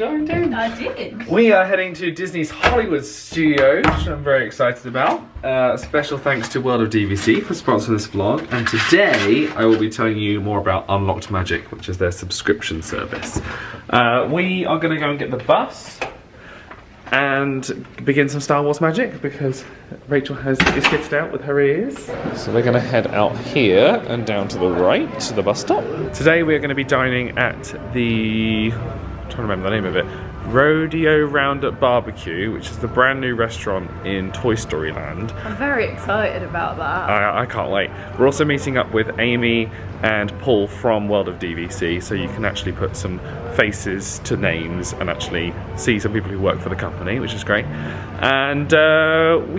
joined in? I did. We are heading to Disney's Hollywood Studios, which I'm very excited about. Special thanks to World of DVC for sponsoring this vlog. And today I will be telling you more about Unlocked Magic, which is their subscription service. We are going to go and get the bus and begin some Star Wars magic because Rachel is kitted out with her ears. So we're going to head out here and down to the right to the bus stop. Today we're going to be dining at the, I'm trying to remember the name of it, Rodeo Roundup Barbecue, which is the brand new restaurant in Toy Story Land. I'm very excited about that. I can't wait. We're also meeting up with Amy and Paul from World of DVC, so you can actually put some faces to names and actually see some people who work for the company, which is great. And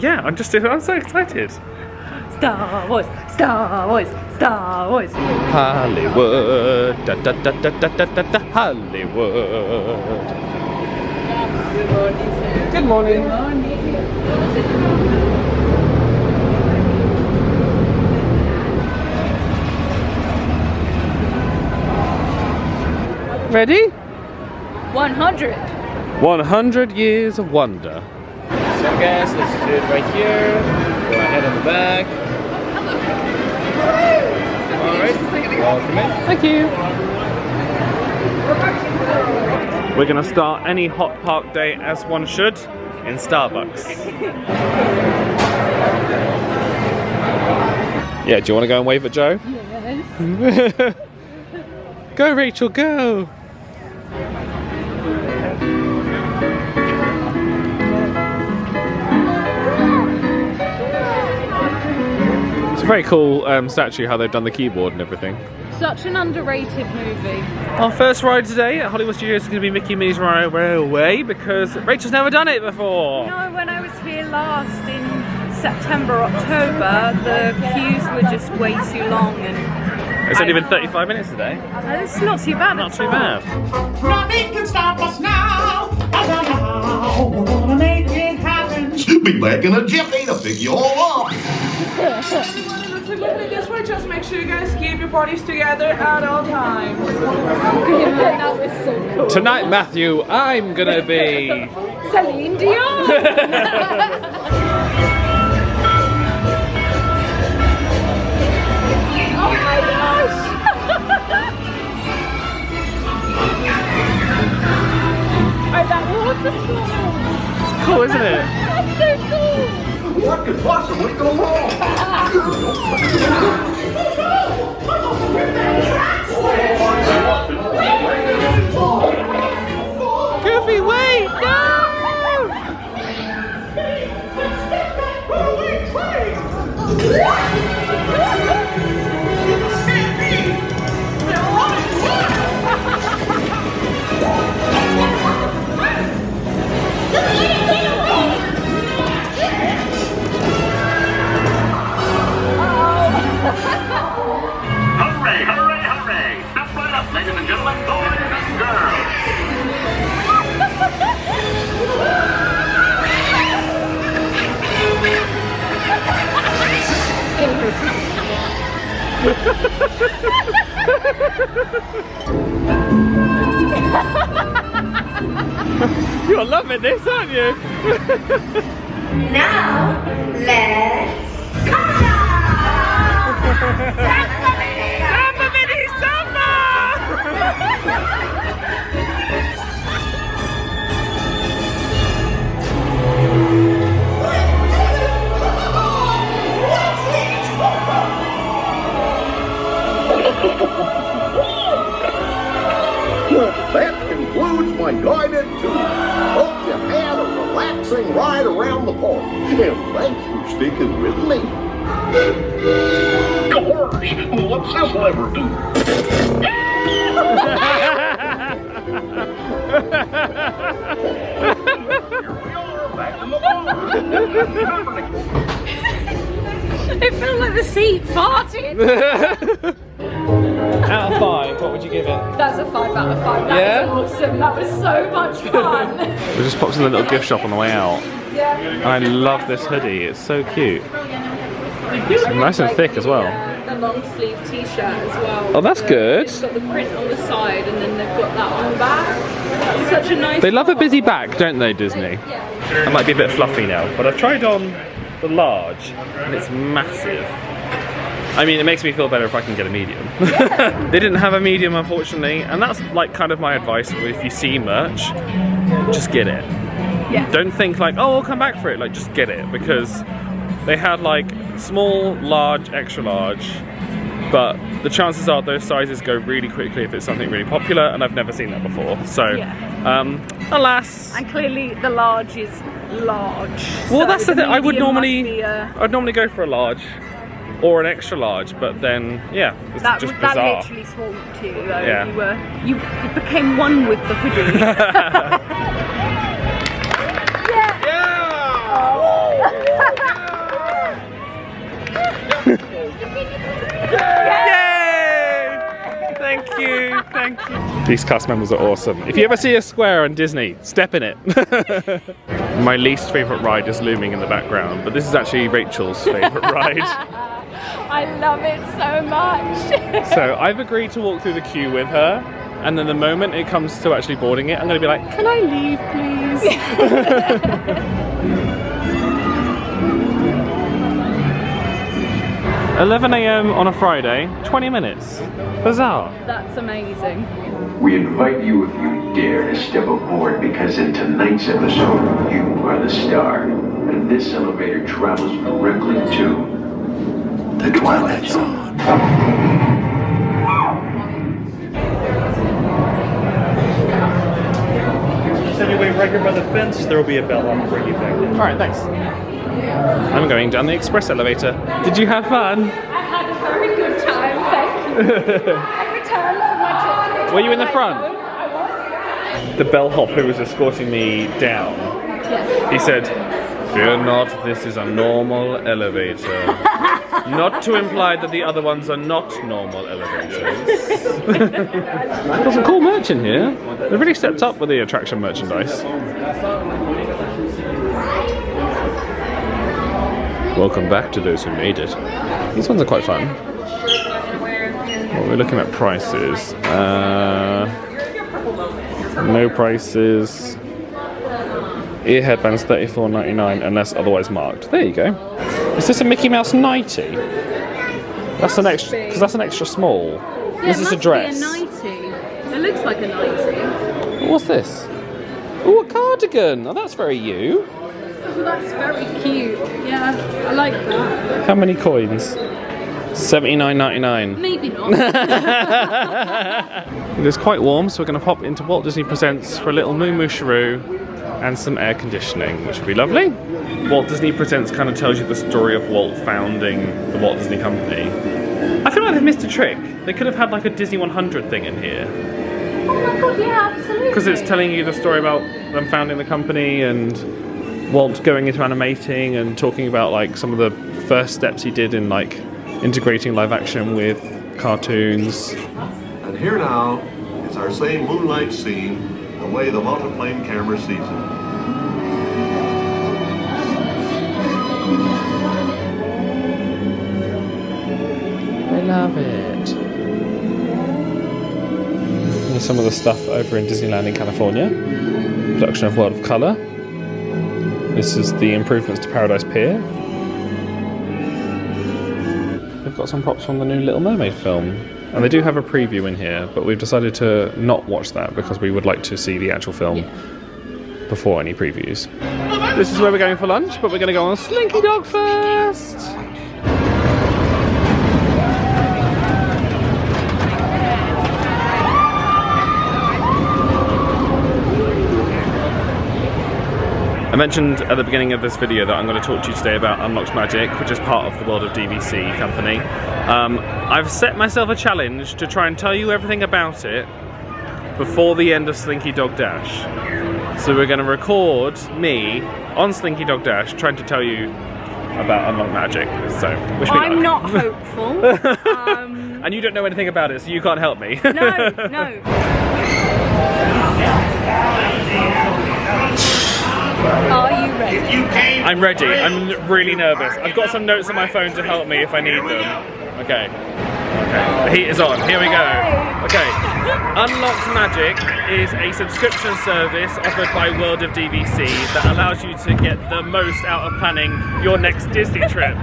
yeah, I'm so excited. Star Wars, Star Wars, Star Wars. Hollywood, da da da da da da da Hollywood. Good morning, sir. Good morning. Good morning. Ready? 100. 100 years of wonder. So guys, let's do it right here. Go ahead on the back. Alright, welcome in. Thank you. We're going to start any hot park day as one should in Starbucks. Yeah, do you want to go and wave at Joe? Yes. Go Rachel, go! It's a very cool statue, how they've done the keyboard and everything. Such an underrated movie. Our first ride today at Hollywood Studios is going to be Mickey Minnie's Runaway Railway because Rachel's never done it before. No, when I was here last in September, October, the queues were just way too long and It's only been 35 minutes today. it's not too bad. Not at too all. bad. Nothing can stop us now. We're gonna make it happen. Be back in a jiffy to pick you all up. So quickly this way, just make sure you guys keep your bodies together at all times. That was so cool. Tonight, Matthew, I'm gonna be... Celine Dion. Oh my gosh! Oh, that waterfall! Cool, isn't it? That's so cool! What could possibly go wrong? Goofy, wait! No! Hooray, hooray, hooray! Step right up, ladies and gentlemen, boys and girls. You're loving this, aren't you? Now, let's Samba Mini Samba! That concludes my guided tour. Hope you had a relaxing ride around the park. And thanks for sticking with me. Gosh, what's this lever do? Here we are, back in the park. It felt like the seat farted. Out of 5, what would you give it? That's a 5 out of 5. That Yeah? was awesome. That was so much fun. We just popped in the little gift shop on the way out. Yeah. I love this hoodie, it's so cute. It's nice and thick as well. like the long sleeve t-shirt as well. Oh, that's good. It's got the print on the side and then they've got that on the back. That's such a nice They love a colour. busy back, don't they, Disney? Yeah. I might be a bit fluffy now, but I've tried on the large and it's massive. I mean, it makes me feel better if I can get a medium. They didn't have a medium, unfortunately, and that's like kind of my advice. If you see merch, just get it. Yeah. Don't think like, oh, I'll come back for it. Like, just get it, because they had like small, large, extra large, but the chances are those sizes go really quickly if it's something really popular, and I've never seen that before. So, alas. And clearly the large is large. Well, so that's the thing. medium must be a- I'd normally go for a large or an extra large, but then yeah, it's that, just that bizarre. literally swamped you though. Yeah. You became one with the hoodie. Yay! Thank you, thank you. These cast members are awesome. If you ever see a square on Disney, step in it. My least favourite ride is looming in the background, but this is actually Rachel's favourite ride. I love it so much. So I've agreed to walk through the queue with her, and then the moment it comes to actually boarding it, I'm going to be like, can I leave, please? 11 AM on a Friday, 20 minutes. Bizarre. That's amazing. We invite you, if you dare, to step aboard, because in tonight's episode, you are the star. And this elevator travels directly to the Twilight Zone. So anyway, right here by the fence, there will be a bell. I'll bring you back in. Alright, thanks. I'm going down the express elevator. Did you have fun? I had a very good time, thank you. I returned from my trip. Were you in the front? I was. The bellhop who was escorting me down, he said, "Fear not, this is a normal elevator." Not to imply that the other ones are not normal elevators. There's some cool merch in here. They've really stepped up with the attraction merchandise. Welcome back to those who made it. These ones are quite fun. Well, we're looking at prices. No prices. Ear headbands $34.99 unless otherwise marked. There you go. Is this a Mickey Mouse 90? That's an extra, because that's an extra small. This is a dress. It must be a 90. It looks like a 90. What's this? Oh, a cardigan. Oh, that's very you. Oh, that's very cute. Yeah, I like that. How many coins? $79.99. Maybe not. It is quite warm, so we're going to pop into Walt Disney Presents for a little moo moo shiroo and some air conditioning, which would be lovely. Walt Disney Presents kind of tells you the story of Walt founding the Walt Disney Company. I feel like they've missed a trick. They could have had like a Disney 100 thing in here. Oh my god, yeah, absolutely. Because it's telling you the story about them founding the company and Walt going into animating and talking about like some of the first steps he did in like integrating live action with cartoons. And here now is our same moonlight scene, the way the multiplane camera sees it. I love it. Here's some of the stuff over in Disneyland in California. Production of World of Color. This is the improvements to Paradise Pier. We've got some props from the new Little Mermaid film. And they do have a preview in here, but we've decided to not watch that because we would like to see the actual film before any previews. This is where we're going for lunch, but we're going to go on Slinky Dog first. I mentioned at the beginning of this video that I'm going to talk to you today about Unlocked Magic, which is part of the World of DVC company. I've set myself a challenge to try and tell you everything about it before the end of Slinky Dog Dash. So we're going to record me on Slinky Dog Dash trying to tell you about Unlocked Magic. So wish me luck. I'm not hopeful. And you don't know anything about it, so you can't help me. No. Are you ready? I'm ready. I'm really nervous. I've got some notes on my phone to help me if I need them. Okay. Okay. The heat is on. Here we go. Okay. Unlocked Magic is a subscription service offered by World of DVC that allows you to get the most out of planning your next Disney trip.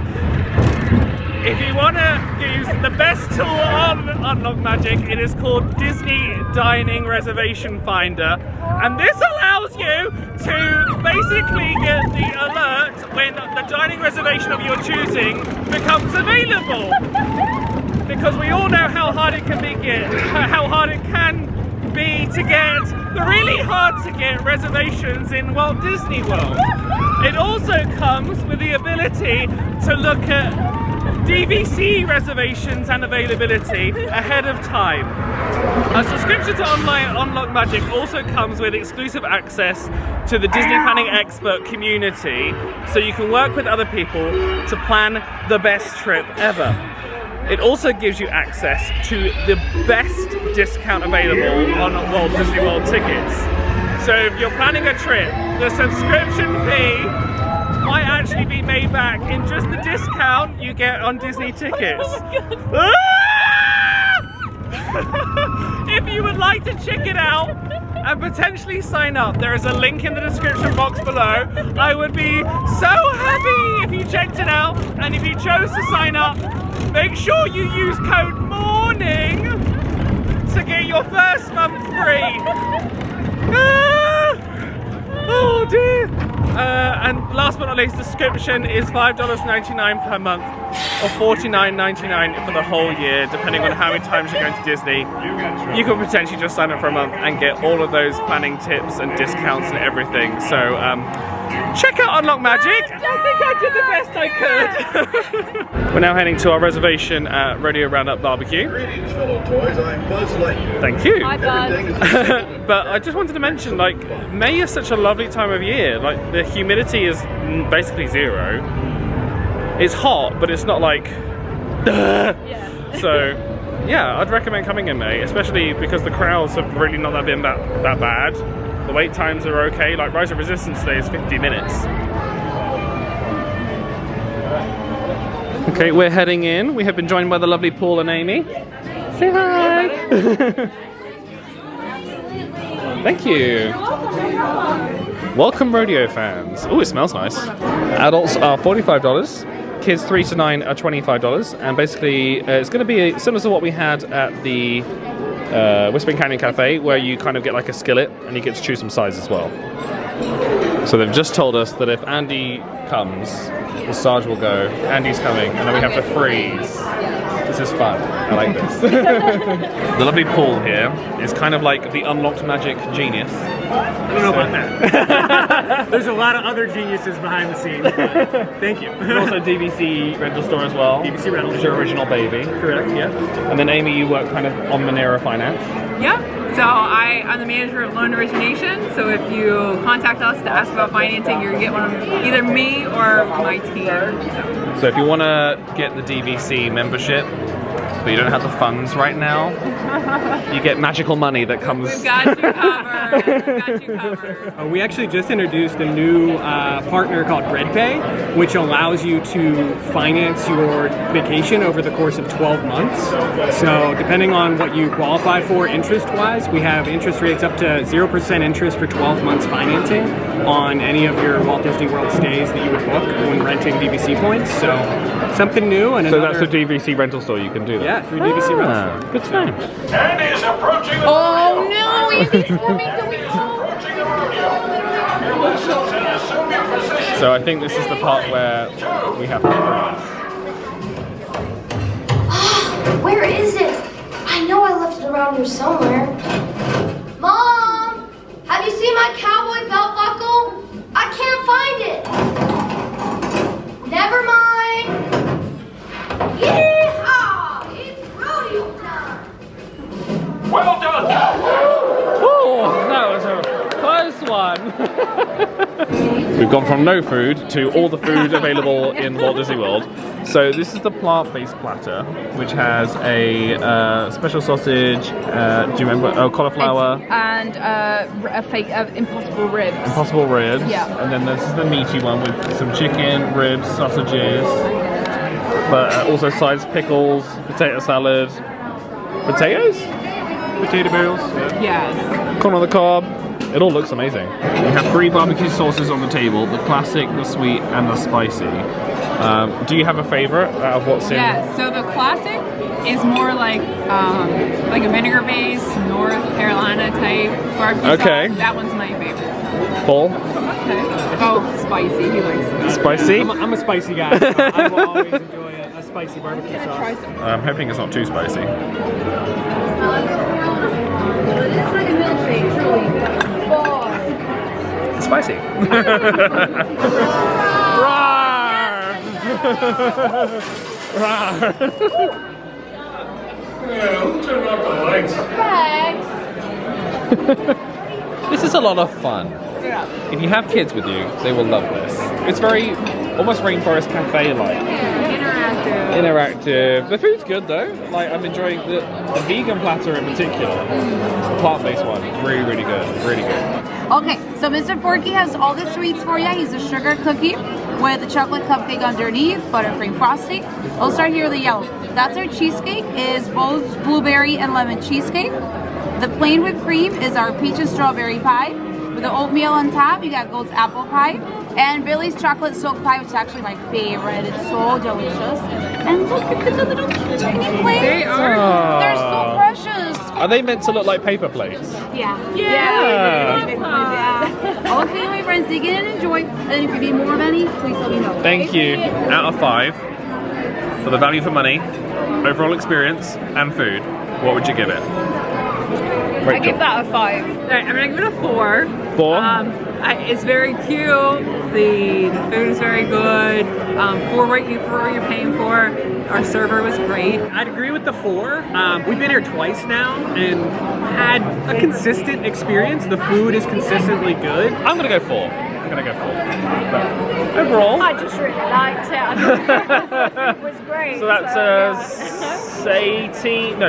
If you want to use the best tool on Unlocked Magic, it is called Disney Dining Reservation Finder, and this allows you to basically get the alert when the dining reservation of your choosing becomes available. Because we all know how hard it can be to get the really hard to get reservations in Walt Disney World. It also comes with the ability to look at DVC reservations and availability ahead of time. A subscription to online Unlocked Magic also comes with exclusive access to the Disney Planning Expert community, so you can work with other people to plan the best trip ever. It also gives you access to the best discount available on Walt Disney World tickets. So if you're planning a trip, the subscription fee might actually be made back in just the discount you get on Disney tickets. Oh if you would like to check it out and potentially sign up, there is a link in the description box below. I would be so happy if you checked it out, and if you chose to sign up, make sure you use code MORNING to get your first month free. Oh dear. And last but not least, the subscription is $5.99 per month or $49.99 for the whole year, depending on how many times you're going to Disney. You can potentially just sign up for a month and get all of those planning tips and discounts and everything. So check out Unlocked Magic. I think I did the best I could. We're now heading to our reservation at Rodeo Roundup Barbecue. Greetings, fellow toys. I'm Buzz Lightyear. Thank you. Hi, Buzz. But I just wanted to mention, like, May is such a lovely time of year. Like, the humidity is basically zero. It's hot, but it's not like, yeah. So, yeah, I'd recommend coming in May, especially because the crowds have really not been that bad. The wait times are okay. Like, Rise of Resistance today is 50 minutes. Okay, we're heading in. We have been joined by the lovely Paul and Amy. Say hi. Thank you. Welcome, rodeo fans. Oh, it smells nice. Adults are $45. Kids 3 to 9 are $25. And basically, it's going to be similar to what we had at the Whispering Canyon Cafe, where you kind of get like a skillet and you get to choose some sides as well. So they've just told us that if Andy comes, the Sarge will go, Andy's coming, and then we have to freeze. This is fun. I like this. The lovely Paul here is kind of like the Unlocked Magic genius. I don't know about that. There's a lot of other geniuses behind the scenes. Thank you. And also DVC rental store as well. DVC rental store. Your original baby. Correct, yeah. And then Amy, you work kind of on Monero Finance. Yep. So I'm the manager of loan origination. So if you contact us to ask about financing, you're gonna get one of either me or my team. So if you want to get the DVC membership, but you don't have the funds right now, you get magical money that comes. We've got you covered. We've got you covered. We actually just introduced a new partner called BreadPay, which allows you to finance your vacation over the course of 12 months. So depending on what you qualify for interest-wise, we have interest rates up to 0% interest for 12 months financing on any of your Walt Disney World stays that you would book when renting DVC points. So something new. And so that's a DVC rental store, you can do that? Yeah, through DVC rental store. Good to know. Andy is approaching the Oh no, Andy's coming to So I think this is the part where we have to freeze. Where is it? I know I left it around here somewhere. Mom! Have you seen my cowboy belt buckle? I can't find it. Never mind. Yeehaw! It's rodeo time. Well done! Oh, that was a close one. We've gone from no food to all the food available in Walt Disney World. So this is the plant-based platter, which has a special sausage, do you remember? Oh, cauliflower. And a fake Impossible ribs. Impossible ribs. Yeah. And then this is the meaty one with some chicken, ribs, sausages. But also sides, pickles, potato salad, potatoes? Potato barrels. Yes. Corn on the cob. It all looks amazing. We have 3 barbecue sauces on the table, the classic, the sweet, and the spicy. Do you have a favorite out of what's in? Yeah, so the classic is more like a vinegar-based North Carolina type barbecue sauce. That one's my favorite. Paul? Oh, spicy. He likes it. Spicy? I'm a spicy guy. So I will always enjoy a spicy barbecue sauce. I'm hoping it's not too spicy. It's like a milkshake, truly. It's spicy. This is a lot of fun. Yeah. If you have kids with you, they will love this. It's very, almost Rainforest Cafe-like. Interactive. The food's good though. Like, I'm enjoying the vegan platter in particular. The plant-based one. It's really, really good. Really good. Okay, so Mr. Forky has all the sweets for you. He's a sugar cookie with a chocolate cupcake underneath, buttercream frosting. We'll start here with the yellow. That's our cheesecake, is both blueberry and lemon cheesecake. The plain whipped cream is our peach and strawberry pie. With the oatmeal on top, you got Gold's apple pie. And Billy's chocolate silk pie, which is actually my favorite. It's so delicious. And look at the little tiny plates. They are. They're so precious. Are they meant to look like paper plates? Yeah. Yeah. Okay, my friends, dig in and enjoy. And if you need more of any, please let me know. Thank you. Out of 5, for the value for money, overall experience, and food, what would you give it? I give that a 5. Alright, I'm gonna give it a 4. 4? It's very cute. The food is very good. For what you're paying for. Our server was great. I'd agree with the 4. We've been here twice now and had a consistent experience. The food is consistently good. I'm gonna go 4. I'm gonna go 4. But overall, I just really liked it. I thought it was great. so that's 17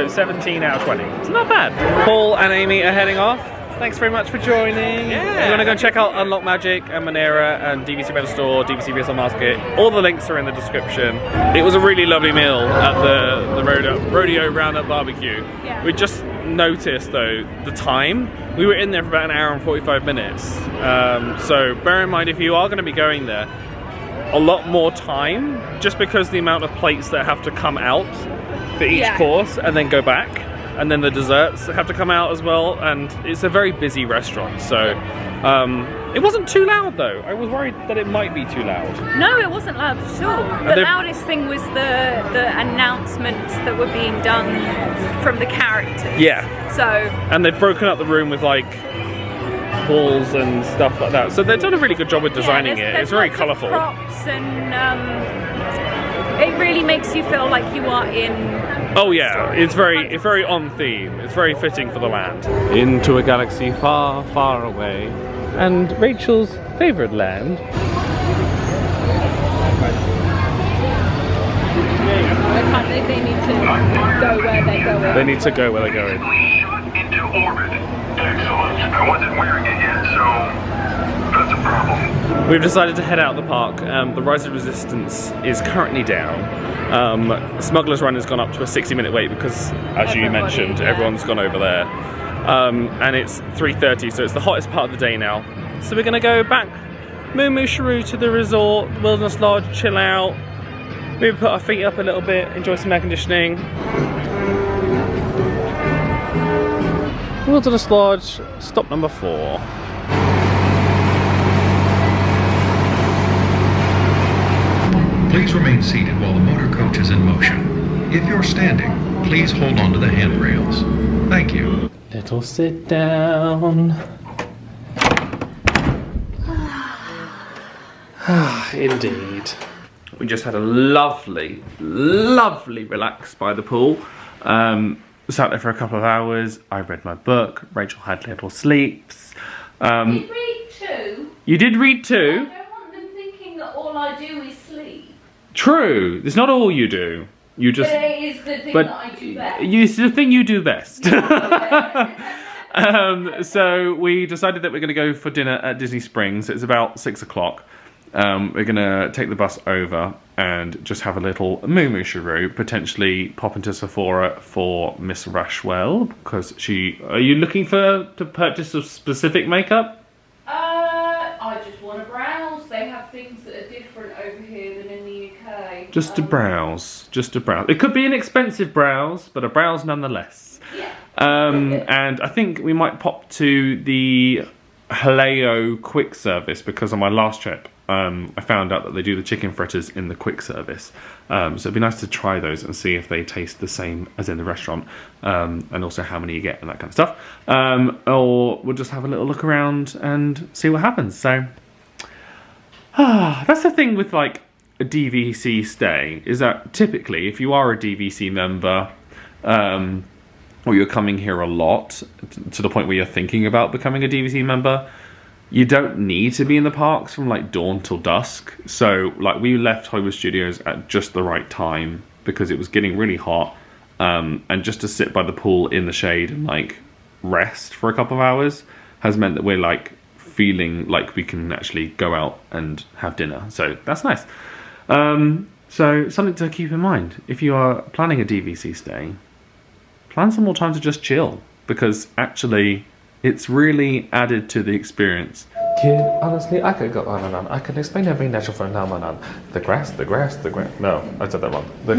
out of 20. It's not bad. Paul and Amy are heading off. Thanks very much for joining. Yeah. You want to go and check out Unlock Magic and Monera and DVC Metal Store, DVC VSL Market. All the links are in the description. It was a really lovely meal at the Rodeo Roundup Barbecue. Yeah. We just noticed though the time. We were in there for about an hour and 45 minutes. So bear in mind if you are going to be going there, a lot more time just because the amount of plates that have to come out for each course and then go back. And then the desserts have to come out as well, and it's a very busy restaurant, so it wasn't too loud though. I was worried that it might be too loud. No, it wasn't loud at all. The loudest thing was the announcements that were being done from the characters. Yeah. So. And they've broken up the room with like balls and stuff like that. So they've done a really good job with designing it. It's very colourful. Props and it really makes you feel like you are in. Oh yeah, it's very on theme. It's very fitting for the land. Into a galaxy far, far away. And Rachel's favourite land. They need to go where they're going. They need to go where they're going. Into orbit. Excellent. I wasn't wearing it yet, so that's a problem. We've decided to head out the park. The Rise of Resistance is currently down. Smuggler's Run has gone up to a 60-minute wait because, as you mentioned, everyone's gone over there. And it's 3:30, so it's the hottest part of the day now. So we're going to go back Moo Moo Shrew to the resort, Wilderness Lodge, chill out, maybe put our feet up a little bit, enjoy some air conditioning. Wilderness Lodge, stop number 4. Please remain seated while the motor coach is in motion. If you're standing, please hold on to the handrails. Thank you. Little sit down. Indeed. We just had a lovely, lovely relax by the pool. Sat there for a couple of hours. I read my book. Rachel had little sleeps. Did you read 2? You did read 2? I don't want them thinking that all I do is sleep. True. It's not all you do. You just. But it is the thing that I do best. It's the thing you do best. So we decided that we're going to go for dinner at Disney Springs. It's about 6 o'clock. We're going to take the bus over. and just have a little moo-moo-shiroo, potentially pop into Sephora for Miss Rashwell, because are you looking to purchase some specific makeup? I just want to browse. They have things that are different over here than in the UK. Just to browse, It could be an expensive browse, but a browse nonetheless. Yeah. And I think we might pop to the Haleo quick service, because on my last trip, I found out that they do the chicken fritters in the quick service. So it'd be nice to try those and see if they taste the same as in the restaurant, and also how many you get and that kind of stuff. Or we'll just have a little look around and see what happens. So that's the thing with like a DVC stay, is that typically if you are a DVC member, or you're coming here a lot to the point where you're thinking about becoming a DVC member, you don't need to be in the parks from like dawn till dusk. So like we left Hollywood Studios at just the right time because it was getting really hot, and just to sit by the pool in the shade and like rest for a couple of hours has meant that we're like feeling like we can actually go out and have dinner. So that's nice. So something to keep in mind if you are planning a DVC stay. Plan some more time to just chill, because actually it's really added to the experience. Kid, honestly, I could go on and on. I can explain every natural phenomenon. The grass. No, I said that wrong. The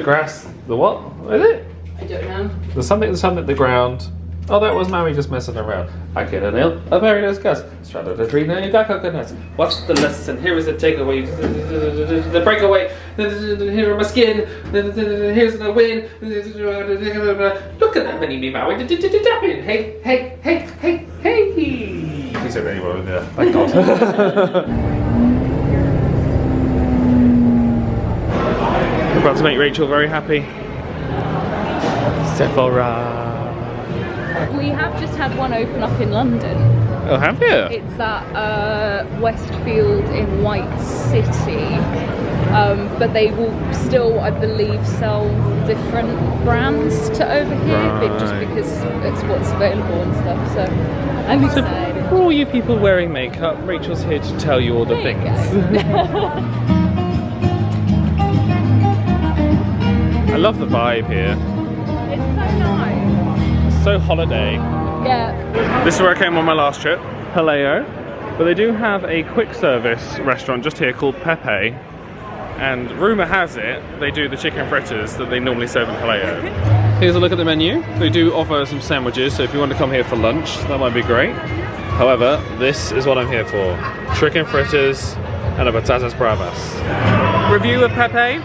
grass, the what? What is it? I don't know. The something, the ground. Oh, that was Mammy just messing around. I get an ill, a very discuss. Straight out the tree, now you got coconuts. What's the lesson? Here is the takeaway. The breakaway. Here are my skin. Here's the wind. Look at that mini me Maui. Hey. He said anyway, yeah. Thank God. We're about to make Rachel very happy. Sephora. We have just had one open up in London. Oh, have you? It's at Westfield in White City. But they will still, I believe, sell different brands to over here, just because it's what's available and stuff. So I'm excited. For all you people wearing makeup, Rachel's here to tell you all the things. I love the vibe here. It's so nice. So holiday. Yeah. This is where I came on my last trip, Haleo. But they do have a quick service restaurant just here called Pepe. And rumour has it, they do the chicken fritters that they normally serve in Haleo. Here's a look at the menu. They do offer some sandwiches, so if you want to come here for lunch, that might be great. However, this is what I'm here for. Chicken fritters and a patatas bravas. Review of Pepe.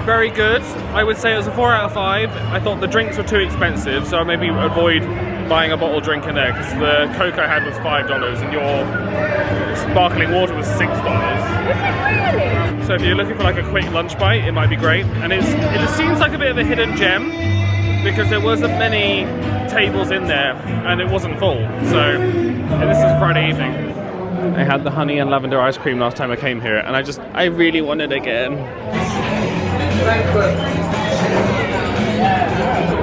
Very good. I would say it was a 4 out of 5. I thought the drinks were too expensive, so I maybe avoid buying a bottle drink in there, because the Coke I had was $5 and your sparkling water was $6. Really? So if you're looking for like a quick lunch bite, it might be great. And it seems like a bit of a hidden gem, because there wasn't many tables in there and it wasn't full. So this is Friday evening. I had the honey and lavender ice cream last time I came here, and I really want it again.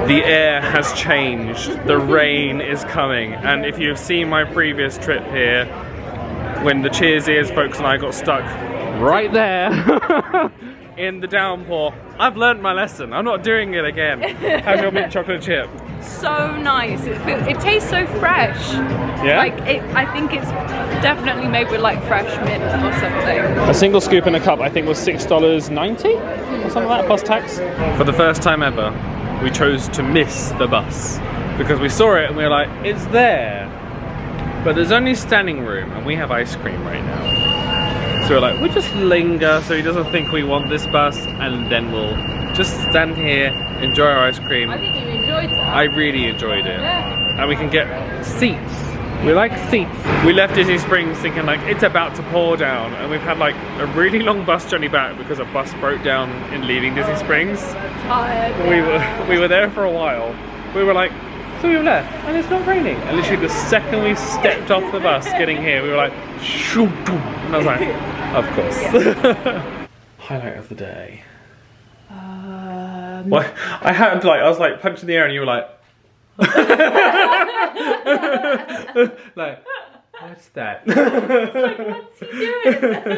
The air has changed, the rain is coming, and if you've seen my previous trip here, when the Cheers Ears folks and I got stuck right there in the downpour, I've learned my lesson. I'm not doing it again. How's your mint chocolate chip? So nice. It tastes so fresh. Yeah? Like I think it's definitely made with like fresh mint or something. A single scoop in a cup I think was $6.90 or something like that, plus tax. For the first time ever, we chose to miss the bus because we saw it and we were like, it's there, but there's only standing room and we have ice cream right now. So we're like, we'll just linger so he doesn't think we want this bus, and then we'll just stand here, enjoy our ice cream. I think you enjoyed that. I really enjoyed it. Yeah. And we can get seats. We like seats. We left Disney Springs thinking like it's about to pour down, and we've had like a really long bus journey back because a bus broke down in leaving Disney Springs. Tired. We were there for a while. We were like, so we left and it's not raining. And literally the second we stepped off the bus getting here, we were like, shoo, boom. And I was like, of course. Yeah. Highlight of the day. Well, I was like punching the air and you were like, like, what's that? It's like, what's he doing?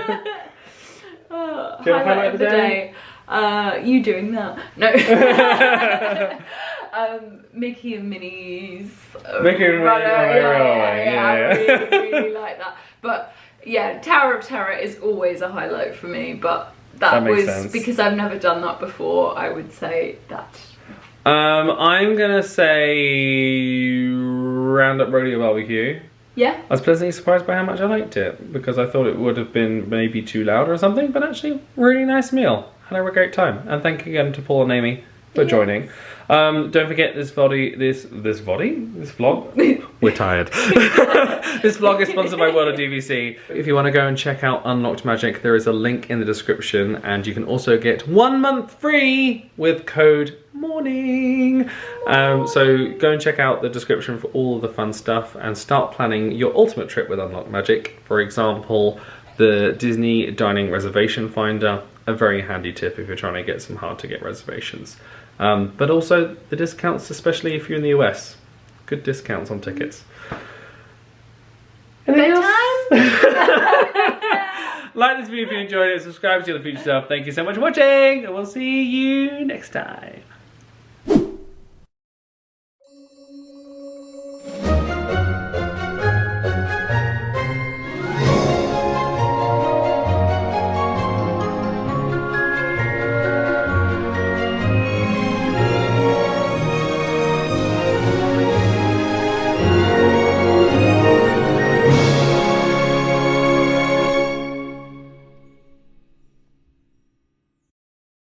Highlight of the day. You doing that? No. Mickey and Minnie's. Mickey and Minnie's. I really like that. But yeah, Tower of Terror is always a highlight for me. But that makes was sense. because I've never done that before. I would say that. I'm gonna say Roundup Rodeo Barbecue. Yeah. I was pleasantly surprised by how much I liked it because I thought it would have been maybe too loud or something, but actually, really nice meal. Had a great time, and thank you again to Paul and Amy for joining. Don't forget this vlog. We're tired. This vlog is sponsored by World of DVC. If you want to go and check out Unlocked Magic, there is a link in the description, and you can also get 1 month free with code MORNING. So go and check out the description for all of the fun stuff and start planning your ultimate trip with Unlocked Magic. For example, the Disney Dining Reservation Finder, a very handy tip if you're trying to get some hard to get reservations. But also the discounts, especially if you're in the US. Good discounts on tickets. Like this video if you enjoyed it, subscribe to the future stuff. Thank you so much for watching, and we'll see you next time.